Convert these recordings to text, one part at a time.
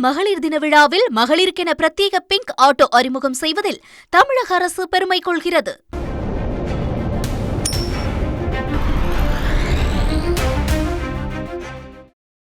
மகளிர் தின விழாவில் மகளிருக்கென பிரத்யேக பிங்க் ஆட்டோ அறிமுகம் செய்வதில் தமிழக அரசு பெருமை கொள்கிறது.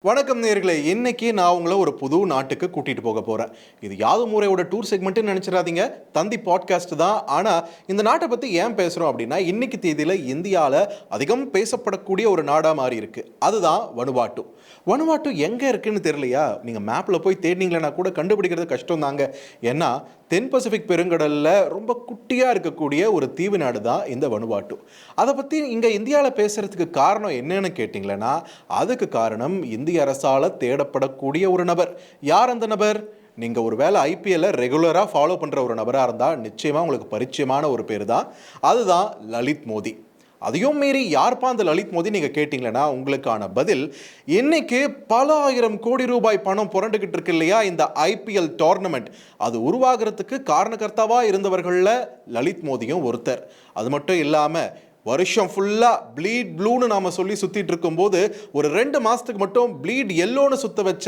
வணக்கம் நேயர்களே, இன்னைக்கு நான் உங்களை ஒரு புது நாட்டுக்கு கூட்டிட்டு போக போறேன். இது யாதும் ஊரேவோட டூர் செக்மெண்ட்னு நினைச்சிடாதீங்க, தந்தி பாட்காஸ்ட் தான். ஆனா இந்த நாட்டை பத்தி ஏன் பேசுறோம் அப்படின்னா, இன்னைக்கு தேதியில இந்தியாவில் அதிகம் பேசப்படக்கூடிய ஒரு நாடா மாறி இருக்கு. அதுதான் வனுவாட்டு. வனுவாட்டு எங்க இருக்குன்னு தெரியலையா? நீங்க மேப்ல போய் தேடினீங்களா கூட கண்டுபிடிக்கிறது கஷ்டம் தாங்க. ஏன்னா தென் பசிபிக் பெருங்கடல்ல ரொம்ப குட்டியா இருக்கக்கூடிய ஒரு தீவு நாடு தான் இந்த வனுவாட்டு. அதை பத்தி இங்க இந்தியாவில் பேசுறதுக்கு காரணம் என்னன்னு கேட்டீங்களன்னா, அதுக்கு காரணம் இந்திய அரசால தேடப்படக்கூடிய ஒரு நபர். யார் அந்த நபர்? நீங்கள் ஒரு வேளை ஐபிஎல்ல ரெகுலராக ஃபாலோ பண்ணுற ஒரு நபராக இருந்தால் நிச்சயமாக உங்களுக்கு பரிச்சயமான ஒரு பேர் தான். அதுதான் லலித் மோடி. அதையும் மீறி யார்ப்பா அந்த லலித் மோடி நீங்கள் கேட்டிங்களன்னா, உங்களுக்கான பதில் இன்னைக்கு பல ஆயிரம் கோடி ரூபாய் பணம் புரண்டுகிட்டு இருக்கு இல்லையா இந்த ஐபிஎல் டோர்னமெண்ட். அது உருவாகிறதுக்கு காரணகர்த்தாவாக இருந்தவர்களில் லலித் மோடியும் ஒருத்தர். அது மட்டும் இல்லாமல் வருஷம் ஃபுல்லாக ப்ளீட் ப்ளூன்னு நாம் சொல்லி சுற்றிட்டு இருக்கும்போது ஒரு 2 மாதத்துக்கு மட்டும் ப்ளீட் எல்லோன்னு சுற்ற வச்ச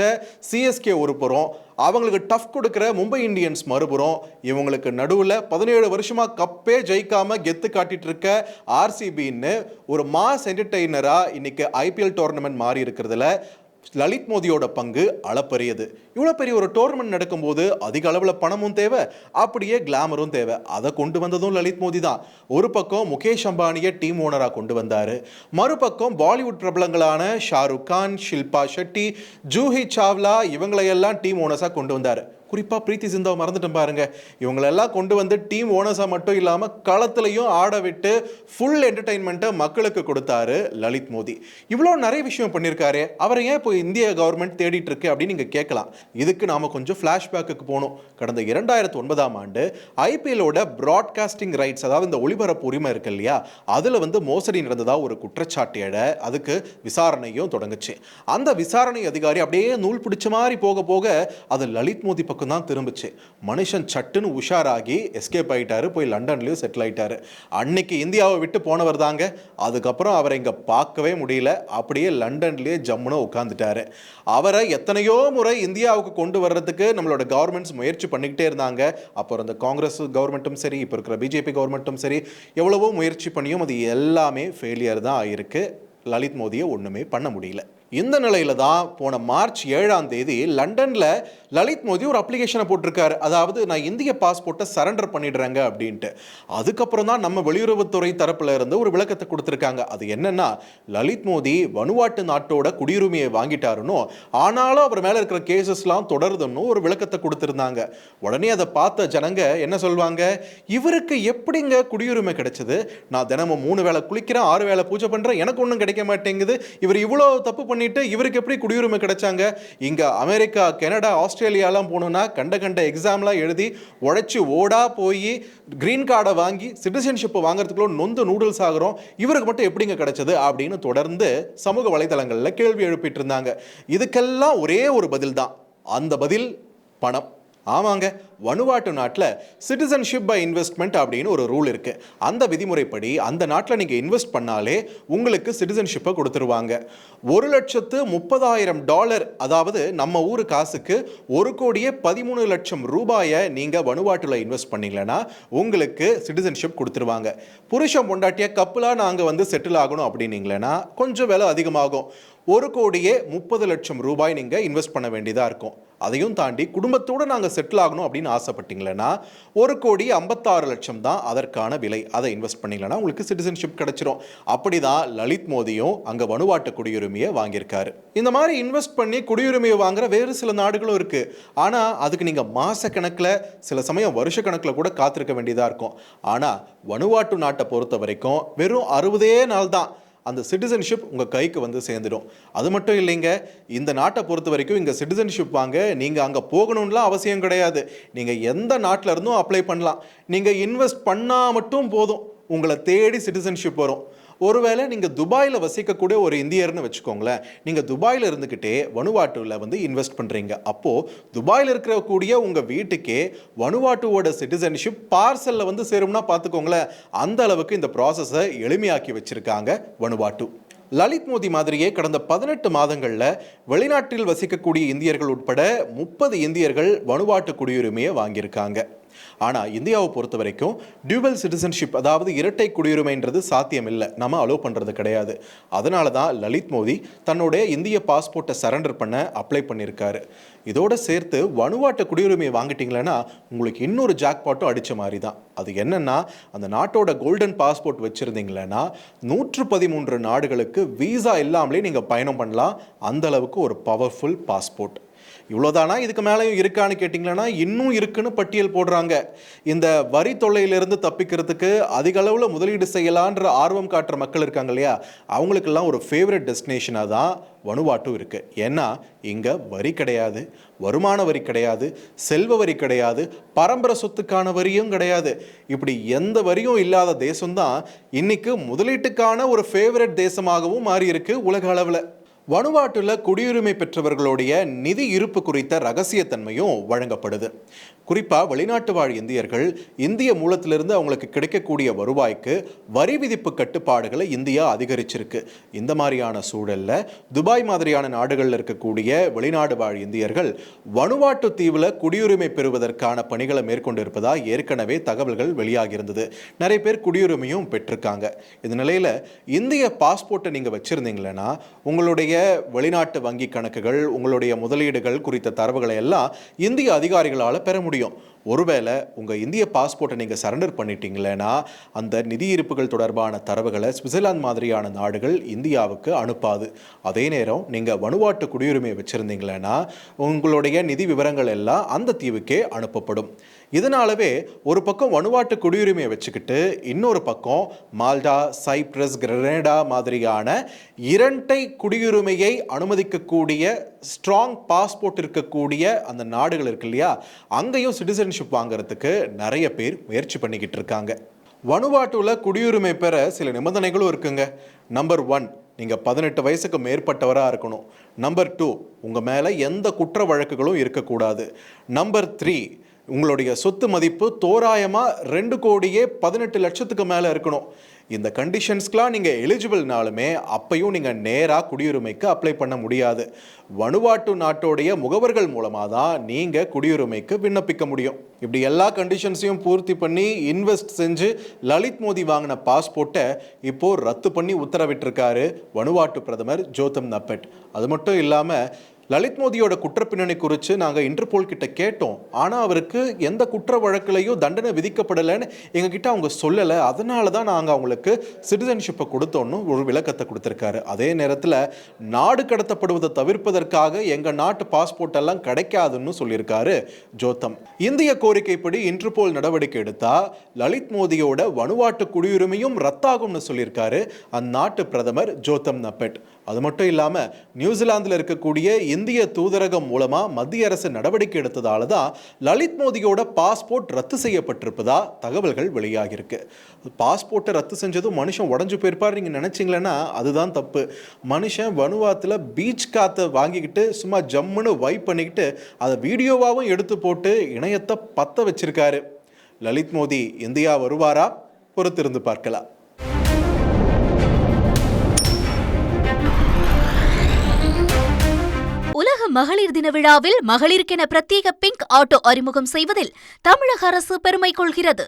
சிஎஸ்கே ஒரு புறம், அவங்களுக்கு டஃப் கொடுக்குற மும்பை இந்தியன்ஸ் மறுபுறம், இவங்களுக்கு நடுவில் 17 வருஷமாக கப்பே ஜெயிக்காமல் கெத்து காட்டிட்டு இருக்க ஆர்சிபின்னு ஒரு மாஸ் என்டர்டெய்னராக இன்னைக்கு ஐபிஎல் டோர்னமெண்ட் மாறி இருக்கிறதுல லலித் மோடியோட பங்கு அளப்பரியது. இவ்வளோ பெரிய ஒரு டோர்னமெண்ட் நடக்கும்போது அதிக அளவில் பணமும் தேவை, அப்படியே கிளாமரும் தேவை. அதை கொண்டு வந்ததும் லலித் மோடி தான். ஒரு பக்கம் முகேஷ் அம்பானியை டீம் ஓனராக கொண்டு வந்தார், மறுபக்கம் பாலிவுட் பிரபலங்களான ஷாருக் கான், ஷில்பா ஷெட்டி, ஜூஹி சாவ்லா இவங்களையெல்லாம் டீம் ஓனர்ஸாக கொண்டு வந்தார். குறிப்பாக பிரீத்தி சிந்தாவை மறந்துட்டோம் பாருங்க. இவங்களெல்லாம் கொண்டு வந்து டீம் ஓனர்ஸாக மட்டும் இல்லாமல் களத்துலையும் ஆட விட்டு ஃபுல் என்டர்டெயின்மெண்ட்டை மக்களுக்கு கொடுத்தாரு லலித் மோடி. இவ்வளோ நிறைய விஷயம் பண்ணியிருக்காரு, அவரை ஏன் இப்போ இந்திய கவர்மெண்ட் தேடிட்டு இருக்கு அப்படின்னு நீங்கள் கேட்கலாம். இதுக்கு நாம் கொஞ்சம் ஃப்ளாஷ்பேக்கு போகணும். கடந்த 2009ஆம் ஆண்டு ஐபிஎல்லோட ப்ராட்காஸ்டிங் ரைட்ஸ், அதாவது இந்த ஒளிபரப்பு உரிமை இருக்கு இல்லையா, அதில் மோசடி நடந்ததா ஒரு குற்றச்சாட்டு எட அதுக்கு விசாரணையும் தொடங்குச்சு. அந்த விசாரணை அதிகாரி அப்படியே நூல் பிடிச்ச மாதிரி போக போக அது லலித் மோடி பக்கம் தான் திரும்பிச்சு. மனுஷன் சட்டுன்னு உஷாராகி எஸ்கேப் ஆயிட்டாரு, போய் லண்டன்லயும் செட்டில் ஆயிட்டாரு. அன்னைக்கு இந்தியாவை விட்டு போனவர் தாங்க. அதுக்கப்புறம் அவரை இங்க பார்க்கவே முடியல, அப்படியே லண்டன்லயே ஜம்முன்னு உட்கார்ந்துட்டாரு. அவரை எத்தனையோ முறை இந்தியாவுக்கு கொண்டு வர்றதுக்கு நம்மளோட கவர்மெண்ட்ஸ் முயற்சி பண்ணிக்கிட்டே இருந்தாங்க. அப்புறம் அந்த காங்கிரஸ் கவர்மெண்ட்டும் சரி, இப்போ இருக்கிற பிஜேபி கவர்மெண்ட்டும் சரி, எவ்வளவோ முயற்சி பண்ணியும் அது எல்லாமே ஃபெயிலியர் தான் ஆயிருக்கு. லலித் மோடியை ஒன்றுமே பண்ண முடியல. இந்த நிலையில தான் போன மார்ச் 7ஆம் தேதி லண்டன்ல லலித் மோடி ஒரு அப்ளிகேஷனை போட்டிருக்காரு. அதாவது நான் இந்திய பாஸ்போர்ட்டை சரண்டர் பண்ணிடுறேங்க அப்படின்ட்டு. அதுக்கப்புறம் தான் நம்ம வெளியுறவுத்துறை தரப்புல இருந்து ஒரு விளக்கத்தை கொடுத்துருக்காங்க. அது என்னன்னா, லலித் மோடி வனுவாட்டு நாட்டோட குடியுரிமையை வாங்கிட்டாருன்னு, ஆனாலும் அவர் மேல இருக்கிற கேசஸ்லாம் தொடருதுன்னு ஒரு விளக்கத்தை கொடுத்துருந்தாங்க. உடனே அதை பார்த்த ஜனங்க என்ன சொல்வாங்க, இவருக்கு எப்படிங்க குடியுரிமை கிடைச்சது? நான் தினமும் 3 வேளை குளிக்கிறேன், 6 வேளை பூஜை பண்றேன், எனக்கு ஒன்றும் கிடைக்க மாட்டேங்குது, இவர் இவ்வளோ தப்பு பண்ணிட்டு இவருக்கு எப்படி குடியுரிமை கிடைச்சாங்க? இங்க அமெரிக்கா, கனடா, ஆஸ்திரேலியாலாம் போகணும்னா கண்ட எக்ஸாம்லாம் எழுதி உழைச்சி ஓடா போய் கிரீன் கார்டை வாங்கி சிட்டிசன்ஷிப்பை வாங்குறதுக்குள்ள நொந்து நூடுல்ஸ் ஆகிறோம், இவருக்கு மட்டும் எப்படிங்க கிடைச்சது அப்படின்னு தொடர்ந்து சமூக வலைதளங்களில் கேள்வி எழுப்பிட்டு இருந்தாங்க. இதுக்கெல்லாம் ஒரே ஒரு பதில் தான். அந்த பதில் பணம். ஆமாங்க, வனுவாட்டு நாட்டில் சிட்டிசன்ஷிப் பை இன்வெஸ்ட்மெண்ட் அப்படின்னு ஒரு ரூல் இருக்கு. அந்த விதிமுறைப்படி அந்த நாட்டில் நீங்கள் இன்வெஸ்ட் பண்ணாலே உங்களுக்கு சிட்டிசன்ஷிப்பை கொடுத்துருவாங்க. $1,30,000, அதாவது நம்ம ஊர் காசுக்கு 1,13,00,000 ரூபாயை நீங்கள் வனுவாட்டில் இன்வெஸ்ட் பண்ணீங்களன்னா உங்களுக்கு சிட்டிசன்ஷிப் கொடுத்துருவாங்க. புருஷன் பொண்டாட்டிய கப்பலாக நாங்கள் செட்டில் ஆகணும் அப்படின்னீங்களன்னா கொஞ்சம் விலை அதிகமாகும். 1,30,00,000 ரூபாய் நீங்கள் இன்வெஸ்ட் பண்ண வேண்டியதாக இருக்கும். அதையும் தாண்டி குடும்பத்தோடு நாங்கள் செட்டில் ஆகணும் அப்படின்னு ஆசைப்பட்டீங்களன்னா 1,56,00,000 தான் அதற்கான விலை. அதை இன்வெஸ்ட் பண்ணீங்கன்னா உங்களுக்கு சிட்டிசன்ஷிப் கிடைச்சிரும். அப்படிதான் லலித் மோடியும் அங்கே வனுவாட்டு குடியுரிமையை வாங்கியிருக்காரு. இந்த மாதிரி இன்வெஸ்ட் பண்ணி குடியுரிமையை வாங்குற வேறு சில நாடுகளும் இருக்கு. ஆனால் அதுக்கு நீங்கள் மாச கணக்கில், சில சமயம் வருஷ கணக்கில் கூட காத்திருக்க வேண்டியதாக இருக்கும். ஆனால் வனுவாட்டு நாட்டை பொறுத்த வரைக்கும் வெறும் 60 நாள் தான் அந்த சிட்டிசன்ஷிப் உங்கள் கைக்கு சேர்ந்துடும். அது மட்டும் இல்லைங்க, இந்த நாட்டை பொறுத்த வரைக்கும் இங்கே சிட்டிசன்ஷிப் வாங்க நீங்கள் அங்கே போகணும்லாம் அவசியம் கிடையாது. நீங்கள் எந்த நாட்டில் இருந்தும் அப்ளை பண்ணலாம். நீங்கள் இன்வெஸ்ட் பண்ணால் மட்டும் போதும், உங்களை தேடி சிட்டிசன்ஷிப் வரும். ஒருவேளை நீங்கள் துபாயில் வசிக்கக்கூடிய ஒரு இந்தியர்னு வச்சுக்கோங்களேன், நீங்கள் துபாயில் இருந்துக்கிட்டே வனுவாட்டுவில் இன்வெஸ்ட் பண்ணுறீங்க. அப்போது துபாயில் இருக்கக்கூடிய உங்கள் வீட்டுக்கே வனுவாட்டுவோட சிட்டிசன்ஷிப் பார்சலில் சேரும்னா பார்த்துக்கோங்களேன். அந்த அளவுக்கு இந்த ப்ராசஸை எளிமையாக்கி வச்சுருக்காங்க வனுவாட்டு. லலித் மோடி மாதிரியே கடந்த 18 மாதங்கள்ல வெளிநாட்டில் வசிக்கக்கூடிய இந்தியர்கள் உட்பட 30 இந்தியர்கள் வனுவாட்டு குடியுரிமையை வாங்கியிருக்காங்க. ஆனா இந்தியாவை பொறுத்த வரைக்கும் டியூவல் சிட்டிசன்ஷிப், அதாவது இரட்டை குடியுரிமைன்றது சாத்தியம் இல்லை, நம்ம அலோவ் பண்றது கிடையாது. அதனால தான் லலித் மோடி தன்னுடைய இந்திய பாஸ்போர்ட்டை சரண்டர் பண்ண அப்ளை பண்ணியிருக்காரு. இதோட சேர்த்து வனுவாட்டு குடியுரிமையை வாங்கிட்டீங்களன்னா உங்களுக்கு இன்னொரு ஜாக்பாட்டும் அடிச்ச மாதிரி தான். அது என்னன்னா, அந்த நாட்டோட கோல்டன் பாஸ்போர்ட் வச்சிருந்தீங்களன்னா 113 நாடுகளுக்கு வீசா இல்லாமலே நீங்க பயணம் பண்ணலாம். அந்த அளவுக்கு ஒரு பவர்ஃபுல் பாஸ்போர்ட். இவ்வளோதானா, இதுக்கு மேலேயும் இருக்கான்னு கேட்டிங்களன்னா இன்னும் இருக்குன்னு பட்டியல் போடுறாங்க. இந்த வரி தொல்லையிலிருந்து தப்பிக்கிறதுக்கு அதிக அளவில் முதலீடு செய்யலான்ற ஆர்வம் காட்டுற மக்கள் இருக்காங்க இல்லையா, அவங்களுக்கெல்லாம் ஒரு ஃபேவரட் டெஸ்டினேஷனாக தான் வனுவாட்டு இருக்குது. ஏன்னா இங்கே வரி கிடையாது, வருமான வரி கிடையாது, செல்வ வரி கிடையாது, பரம்பரை சொத்துக்கான வரியும் கிடையாது. இப்படி எந்த வரியும் இல்லாத தேசம்தான் இன்னைக்கு முதலீட்டுக்கான ஒரு ஃபேவரட் தேசமாகவும் மாறி இருக்கு உலக அளவில். வனுவாட்டுல குடியுரிமை பெற்றவர்களுடைய நிதி இருப்பு குறித்த ரகசியத்தன்மையும் வழங்கப்படுது. குறிப்பா வெளிநாட்டு வாழ் இந்தியர்கள் இந்திய மூலத்திலிருந்து அவங்களுக்கு கிடைக்கக்கூடிய வருவாய்க்கு வரி விதிப்பு கட்டுப்பாடுகளை இந்தியா அதிகரிச்சிருக்கு. இந்த மாதிரியான சூழல்ல துபாய் மாதிரியான நாடுகளில் இருக்கக்கூடிய வெளிநாடு வாழ் இந்தியர்கள் வனுவாட்டு தீவுல குடியுரிமை பெறுவதற்கான பணிகளை மேற்கொண்டு இருப்பதா ஏற்கனவே தகவல்கள் வெளியாகி இருந்தது. நிறைய பேர் குடியுரிமையும் பெற்றிருக்காங்க. இந்த நிலையில இந்திய பாஸ்போர்ட்டை நீங்க வச்சிருந்தீங்களா உங்களுடைய வெளிநாட்டு வங்கி கணக்குகள், உங்களுடைய முதலீடுகள் குறித்த தரவுகளை எல்லாம் இந்திய அதிகாரிகளால் பெற முடியும். ஒருவேளை உங்க இந்திய பாஸ்போர்ட்டை நீங்க சரண்டர் பண்ணிட்டீங்களா அந்த நிதி இருப்புகள் தொடர்பான தரவுகளை சுவிட்சர்லாந்து மாதிரியான நாடுகள் இந்தியாவுக்கு அனுப்பாது. அதே நேரம் நீங்க வனுவாட்டு குடியுரிமையை வச்சிருந்தீங்களா உங்களுடைய நிதி விவரங்கள் எல்லாம் அந்த தீவுக்கே அனுப்பப்படும். இதனாலவே ஒரு பக்கம் வனுவாட்டு குடியுரிமையை வச்சுக்கிட்டு இன்னொரு பக்கம் மால்டா, சைப்ரஸ், கிரனேடா மாதிரியான இரட்டை குடியுரிமையை அனுமதிக்கக்கூடிய ஸ்ட்ராங் பாஸ்போர்ட் இருக்கக்கூடிய அந்த நாடுகள் இருக்கு இல்லையா, அங்கேயும் சிட்டிசன்ஷிப் வாங்குறதுக்கு நிறைய பேர் முயற்சி பண்ணிக்கிட்டு இருக்காங்க. வனுவாட்டுல குடியுரிமை பெற சில நிபந்தனைகளும் இருக்குங்க. நம்பர் 1, நீங்கள் 18 வயசுக்கு மேற்பட்டவராக இருக்கணும். நம்பர் 2, உங்கள் மேலே எந்த குற்ற வழக்குகளும் இருக்கக்கூடாது. நம்பர் 3, உங்களுடைய சொத்து மதிப்பு தோராயமாக 2,18,00,000 மேலே இருக்கணும். இந்த கண்டிஷன்ஸ்க்கெலாம் நீங்கள் எலிஜிபிள்னாலுமே அப்பையும் நீங்கள் நேராக குடியுரிமைக்கு அப்ளை பண்ண முடியாது. வனுவாட்டு நாட்டோடைய முகவர்கள் மூலமாக தான் நீங்கள் குடியுரிமைக்கு விண்ணப்பிக்க முடியும். இப்படி எல்லா கண்டிஷன்ஸையும் பூர்த்தி பண்ணி இன்வெஸ்ட் செஞ்சு லலித் மோடி வாங்கின பாஸ்போர்ட்டை இப்போது ரத்து பண்ணி உத்தரவிட்டிருக்காரு வனுவாட்டு பிரதமர் ஜோதம் நப்பெட். அது மட்டும் இல்லாமல் லலித் மோடியோட குற்றப்பின்னணி குறித்து நாங்கள் இன்டர்போல் கிட்ட கேட்டோம். ஆனால் அவருக்கு எந்த குற்ற வழக்கிலையும் தண்டனை விதிக்கப்படலைன்னு எங்ககிட்ட அவங்க சொல்லலை. அதனால தான் நாங்கள் அவங்களுக்கு சிட்டிசன்ஷிப்பை கொடுத்தோன்னு ஒரு விளக்கத்தை கொடுத்துருக்காரு. அதே நேரத்தில் நாடு கடத்தப்படுவதை தவிர்ப்பதற்காக எங்கள் நாட்டு பாஸ்போர்ட் எல்லாம் கிடைக்காதுன்னு சொல்லியிருக்காரு ஜோதம். இந்திய கோரிக்கைப்படி இன்டர்போல் நடவடிக்கை எடுத்தால் லலித் மோடியோட வனுவாட்டு குடியுரிமையும் ரத்தாகும்னு சொல்லியிருக்காரு அந்நாட்டு பிரதமர் ஜோதம் நப்பெட். அது மட்டும் இல்லாமல் நியூசிலாந்தில் இருக்கக்கூடிய இந்திய தூதரகம் மூலமா மத்திய அரசு நடவடிக்கை எடுத்ததால தான் லலித் மோடியோட பாஸ்போர்ட் ரத்து செய்யப்பட்டிருப்பதா தகவல்கள் வெளியாகிருக்கு. பாஸ்போர்ட்டை ரத்து செஞ்சதும் மனுஷன் உடஞ்சு போயிருப்பார் நீங்க நினைச்சீங்களன்னா அதுதான் தப்பு. மனுஷன் வனுவாத்துல பீச் காத்தை வாங்கிக்கிட்டு சும்மா ஜம்முன்னு வைப் பண்ணிக்கிட்டு அதை வீடியோவாகவும் எடுத்து போட்டு இணையத்தை பத்த வச்சிருக்காரு. லலித் மோடி இந்தியா வருவாரா? பொறுத்திருந்து பார்க்கலாம். உலக மகளிர் தின விழாவில் மகளிருக்கென பிரத்யேக பிங்க் ஆட்டோ அறிமுகம் செய்வதில் தமிழக அரசு பெருமை கொள்கிறது.